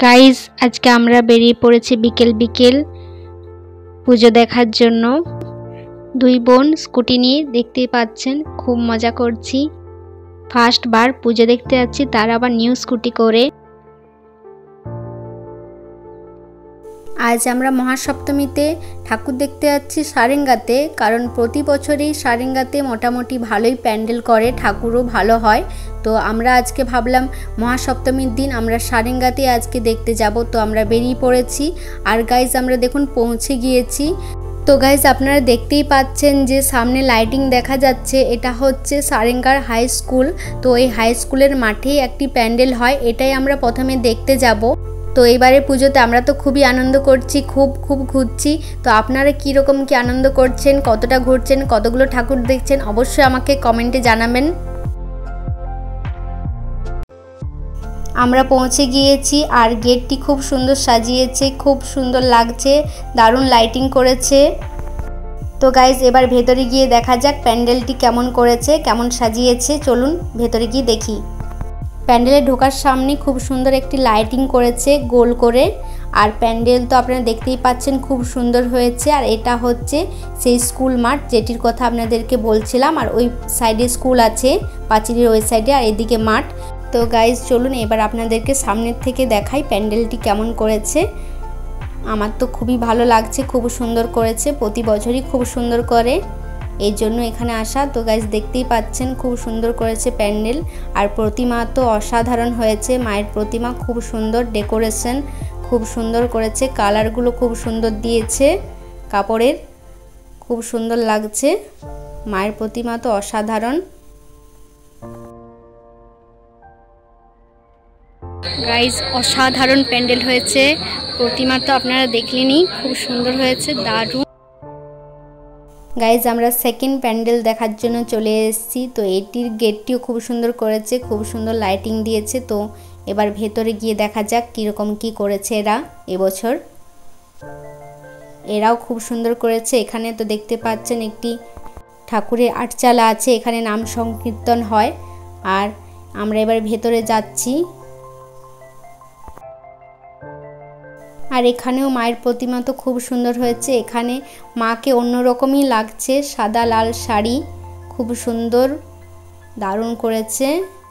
Guys আজকে আমরা বেরিয়ে পড়েছি বিকেল বিকেল পুজো দেখার জন্য। দুই বোন স্কুটি নিয়ে দেখতেই পাচ্ছেন, খুব মজা করছি। ফার্স্ট বার পুজো দেখতে যাচ্ছি, তার আবার নিউ স্কুটি করে। আজ আমরা মহাসপ্তমীতে ঠাকুর দেখতে যাচ্ছি সারেঙ্গাতে, কারণ প্রতি বছরই সারেঙ্গাতে মোটামুটি ভালোই প্যান্ডেল করে, ঠাকুরও ভালো হয়। তো আমরা আজকে ভাবলাম মহাসপ্তমীর দিন আমরা সারেঙ্গাতে আজকে দেখতে যাব, তো আমরা বেরিয়ে পড়েছি। আর গাইজ আমরা দেখুন পৌঁছে গিয়েছি। তো গাইজ আপনারা দেখতেই পাচ্ছেন যে সামনে লাইটিং দেখা যাচ্ছে, এটা হচ্ছে সারেঙ্গার হাই স্কুল। তো এই হাই স্কুলের মাঠেই একটি প্যান্ডেল হয়, এটাই আমরা প্রথমে দেখতে যাব। তো এবারে পুজোতে আমরা তো খুবই আনন্দ করছি, খুব ঘুরছি। তো আপনারা কীরকম কি আনন্দ করছেন, কতটা ঘুরছেন, কতগুলো ঠাকুর দেখছেন, অবশ্যই আমাকে কমেন্টে জানাবেন। আমরা পৌঁছে গিয়েছি আর গেটটি খুব সুন্দর সাজিয়েছে, খুব সুন্দর লাগছে, দারুণ লাইটিং করেছে। তো গাইজ এবার ভেতরে গিয়ে দেখা যাক প্যান্ডেলটি কেমন করেছে, কেমন সাজিয়েছে। চলুন ভেতরে গিয়ে দেখি। প্যান্ডেলে ঢোকার সামনে খুব সুন্দর একটি লাইটিং করেছে গোল করে। আর প্যান্ডেল তো আপনারা দেখতেই পাচ্ছেন খুব সুন্দর হয়েছে। আর এটা হচ্ছে সেই স্কুল মাঠ যেটির কথা আপনাদেরকে বলছিলাম। আর ওই সাইডে স্কুল আছে, পাঁচিলের ওই সাইডে, আর এদিকে মাঠ। তো গাইজ চলুন এবার আপনাদেরকে সামনের থেকে দেখাই প্যান্ডেলটি কেমন করেছে। আমার তো খুবই ভালো লাগছে, খুব সুন্দর করেছে, প্রতি বছরই খুব সুন্দর করে, এই জন্য এখানে আসা। তো গাইজ দেখতেই পাচ্ছেন খুব সুন্দর করেছে প্যান্ডেল। আর প্রতিমা তো অসাধারণ হয়েছে, মায়ের প্রতিমা খুব সুন্দর, ডেকোরেশন খুব সুন্দর করেছে, কালারগুলো খুব সুন্দর দিয়েছে কাপড়ের, খুব সুন্দর লাগছে। মায়ের প্রতিমা তো অসাধারণ। গাইজ অসাধারণ প্যান্ডেল হয়েছে, প্রতিমা তো আপনারা দেখলেনই, খুব সুন্দর হয়েছে, দারুণ। গাইজ আমরা সেকেন্ড প্যান্ডেল দেখার জন্য চলে এসেছি। তো এটির গেটটিও খুব সুন্দর করেছে, খুব সুন্দর লাইটিং দিয়েছে। তো এবার ভেতরে গিয়ে দেখা যাক কীরকম কি করেছে এরা এবছর। এরাও খুব সুন্দর করেছে। এখানে তো দেখতে পাচ্ছেন একটি ঠাকুরের আটচালা আছে, এখানে নাম সংকীর্তন হয়। আর আমরা এবার ভেতরে যাচ্ছি। আর এখানেও মায়ের প্রতিমা তো খুব সুন্দর হয়েছে। এখানে মাকে অন্যরকমই লাগছে, সাদা লাল শাড়ি, খুব সুন্দর, দারুণ করেছে।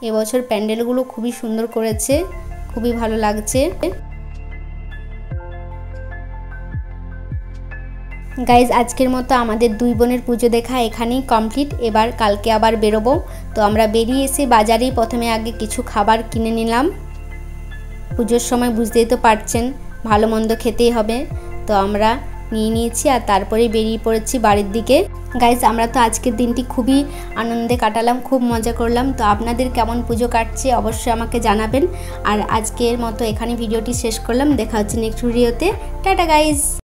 এবছর প্যান্ডেলগুলো খুবই সুন্দর করেছে, খুবই ভালো লাগছে। গাইজ আজকের মতো আমাদের দুই বোনের পুজো দেখা এখানেই কমপ্লিট। এবার কালকে আবার বেরোবো। তো আমরা বেরিয়ে এসে বাজারেই প্রথমে আগে কিছু খাবার কিনে নিলাম। পুজোর সময় বুঝতেই তো পারছেন ভালো মন্দ খেতেই হবে। তো আমরা নিয়ে নিয়েছি আর তারপরেই বেরিয়ে পড়েছি বাড়ির দিকে। গাইজ আমরা তো আজকের দিনটি খুবই আনন্দে কাটালাম, খুব মজা করলাম। তো আপনাদের কেমন পুজো কাটছে অবশ্যই আমাকে জানাবেন। আর আজকের মতো এখানে ভিডিওটি শেষ করলাম, দেখা হচ্ছে নেক্সট ভিডিওতে। Tata guys.